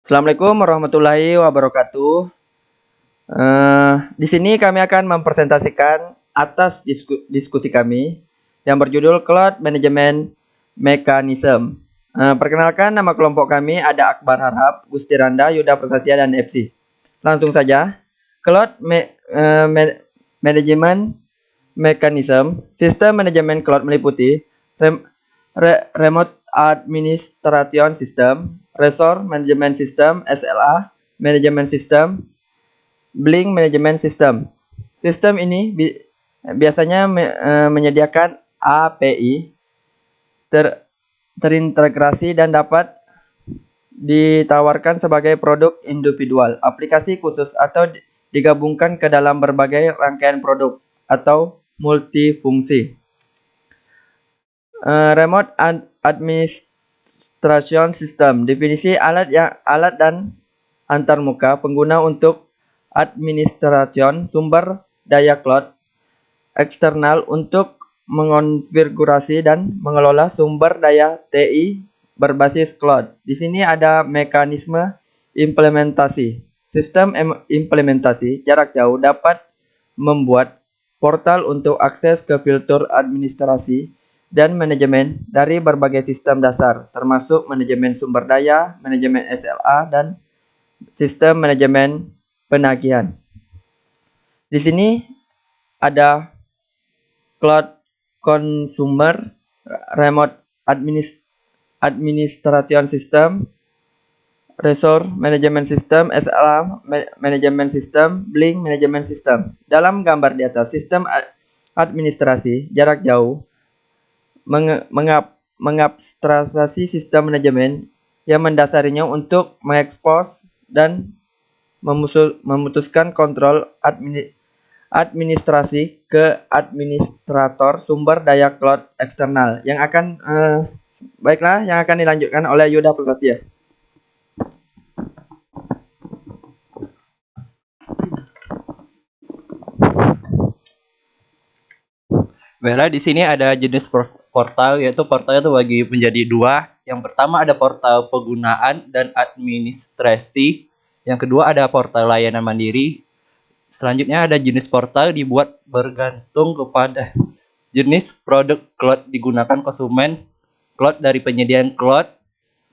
Assalamualaikum warahmatullahi wabarakatuh. Di sini kami akan mempresentasikan atas diskusi kami yang berjudul Cloud Management Mechanism. Perkenalkan, nama kelompok kami ada Akbar Harhab, Gusti Randa, Yuda Prasetya, dan FC. Langsung saja. Cloud Management Mechanism. Sistem manajemen cloud meliputi Remote Administration System, Resource Management System (SLA), Management System, Blink Management System. Sistem ini biasanya menyediakan API terintegrasi dan dapat ditawarkan sebagai produk individual, aplikasi khusus, atau digabungkan ke dalam berbagai rangkaian produk atau multifungsi. Remote Administration System. Definisi alat dan antarmuka pengguna untuk administration sumber daya cloud eksternal untuk mengonfigurasi dan mengelola sumber daya TI berbasis cloud. Di sini ada mekanisme implementasi. Sistem implementasi jarak jauh dapat membuat portal untuk akses ke filter administrasi dan manajemen dari berbagai sistem dasar, termasuk manajemen sumber daya, manajemen SLA, dan sistem manajemen penagihan. Di sini ada Cloud Consumer, Remote Administration System, Resource Management System, SLA Management System, Blink Management System. Dalam gambar di atas, sistem administrasi jarak jauh mengabstraksi sistem manajemen yang mendasarinya untuk mengekspos dan memutuskan kontrol administrasi ke administrator sumber daya cloud eksternal yang akan dilanjutkan oleh Yuda Prasetya. Baiklah, di sini ada jenis portal, yaitu portal itu bagi menjadi dua. Yang pertama ada portal penggunaan dan administrasi. Yang kedua ada portal layanan mandiri. Selanjutnya ada jenis portal dibuat bergantung kepada jenis produk cloud digunakan konsumen cloud dari penyediaan cloud.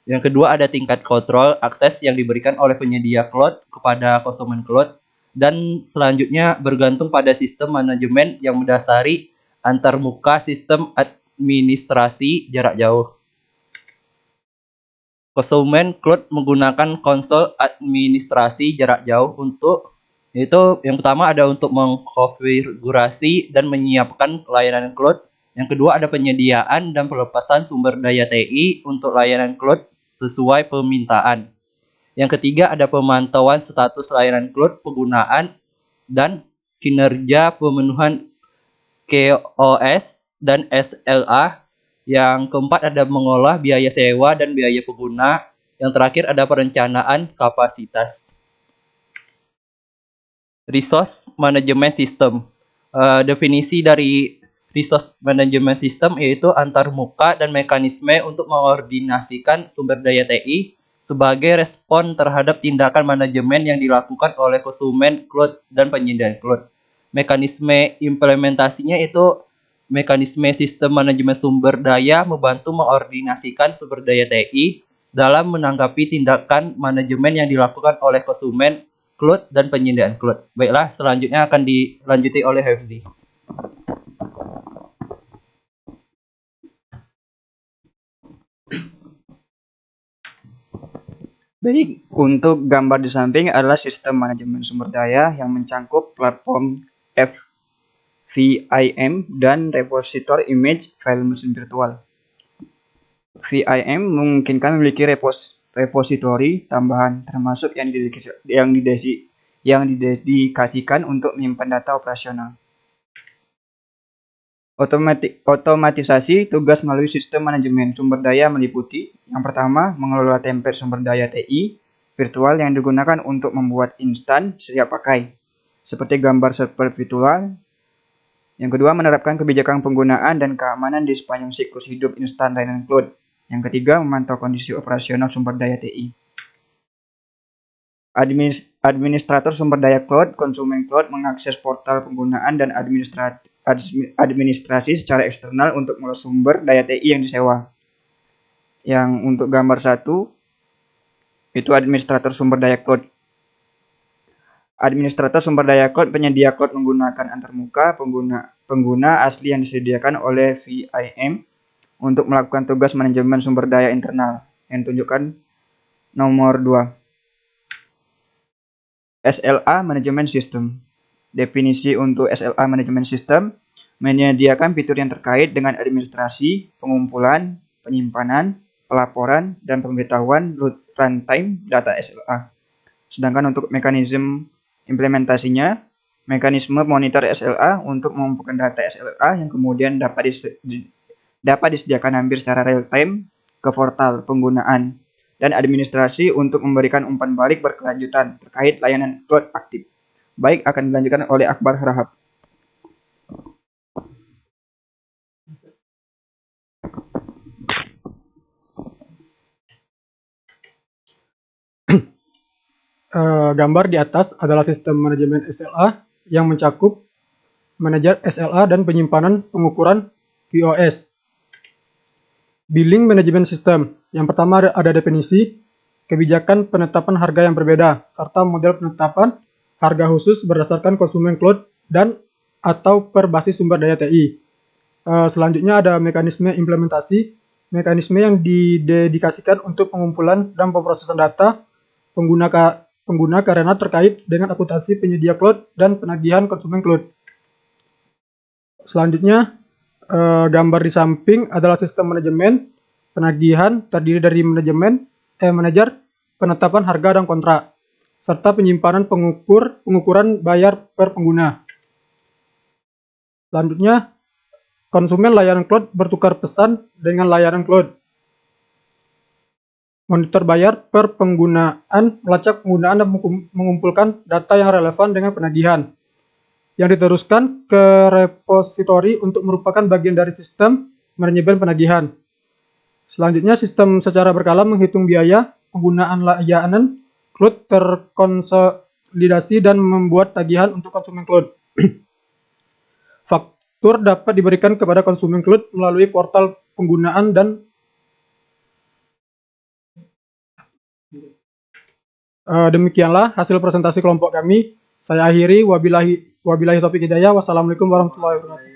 Yang kedua ada tingkat kontrol akses yang diberikan oleh penyedia cloud kepada konsumen cloud. Dan selanjutnya bergantung pada sistem manajemen yang mendasari antarmuka sistem administrasi jarak jauh. Konsumen cloud menggunakan konsol administrasi jarak jauh untuk, yaitu yang pertama ada untuk mengkonfigurasi dan menyiapkan layanan cloud. Yang kedua ada penyediaan dan pelepasan sumber daya TI untuk layanan cloud sesuai permintaan. Yang ketiga ada pemantauan status layanan cloud penggunaan dan kinerja pemenuhan KOS dan SLA. Yang keempat ada mengolah biaya sewa dan biaya pengguna. Yang terakhir ada perencanaan kapasitas. Resource Management System. Definisi dari Resource Management System yaitu antarmuka dan mekanisme untuk mengordinasikan sumber daya TI sebagai respon terhadap tindakan manajemen yang dilakukan oleh konsumen cloud dan penyedia cloud. Mekanisme implementasinya itu mekanisme sistem manajemen sumber daya membantu mengordinasikan sumber daya TI dalam menanggapi tindakan manajemen yang dilakukan oleh konsumen cloud dan penyediaan cloud. Baiklah, selanjutnya akan dilanjuti oleh Hefzi. Baik, untuk gambar di samping adalah sistem manajemen sumber daya yang mencangkup platform VIM dan repositor image file mesin virtual. VIM memungkinkan memiliki repositori tambahan termasuk yang didedikasikan untuk menyimpan data operasional. Otomatisasi tugas melalui sistem manajemen sumber daya meliputi yang pertama, mengelola template sumber daya TI virtual yang digunakan untuk membuat instan siap pakai, seperti gambar server virtual. Yang kedua, menerapkan kebijakan penggunaan dan keamanan di sepanjang siklus hidup instan layanan cloud. Yang ketiga, memantau kondisi operasional sumber daya TI. Administrator sumber daya cloud, konsumen cloud mengakses portal penggunaan dan administrasi secara eksternal untuk mengurus sumber daya TI yang disewa. Yang untuk gambar 1 itu administrator sumber daya cloud. Administrator sumber daya cloud penyedia cloud menggunakan antarmuka pengguna asli yang disediakan oleh VIM untuk melakukan tugas manajemen sumber daya internal yang tunjukkan nomor 2. SLA Management System. Definisi untuk SLA Management System menyediakan fitur yang terkait dengan administrasi, pengumpulan, penyimpanan, pelaporan, dan pemberitahuan runtime data SLA. Sedangkan untuk mekanisme implementasinya, mekanisme monitor SLA untuk mengumpulkan data SLA yang kemudian dapat disediakan hampir secara real time ke portal penggunaan, dan administrasi untuk memberikan umpan balik berkelanjutan terkait layanan cloud aktif. Baik, akan dilanjutkan oleh Akbar Harahap. Gambar di atas adalah sistem manajemen SLA yang mencakup manajer SLA dan penyimpanan pengukuran QoS. Billing Management System. Yang pertama ada definisi, kebijakan penetapan harga yang berbeda, serta model penetapan harga khusus berdasarkan konsumen cloud dan atau per basis sumber daya TI. Selanjutnya ada mekanisme implementasi, mekanisme yang didedikasikan untuk pengumpulan dan pemrosesan data pengguna karena terkait dengan akuntansi penyedia cloud dan penagihan konsumen cloud. Selanjutnya, gambar di samping adalah sistem manajemen penagihan terdiri dari manajer penetapan harga dan kontrak, serta penyimpanan pengukuran bayar per pengguna. Selanjutnya, konsumen layanan cloud bertukar pesan dengan layanan cloud. Monitor bayar per penggunaan, melacak penggunaan dan mengumpulkan data yang relevan dengan penagihan, yang diteruskan ke repositori untuk merupakan bagian dari sistem manajemen penagihan. Selanjutnya, sistem secara berkala menghitung biaya penggunaan layanan cloud terkonsolidasi dan membuat tagihan untuk konsumen cloud. Faktur dapat diberikan kepada konsumen cloud melalui portal penggunaan dan demikianlah hasil presentasi kelompok kami. Saya akhiri, wabillahi taufiq hidayah. Wassalamualaikum warahmatullahi wabarakatuh.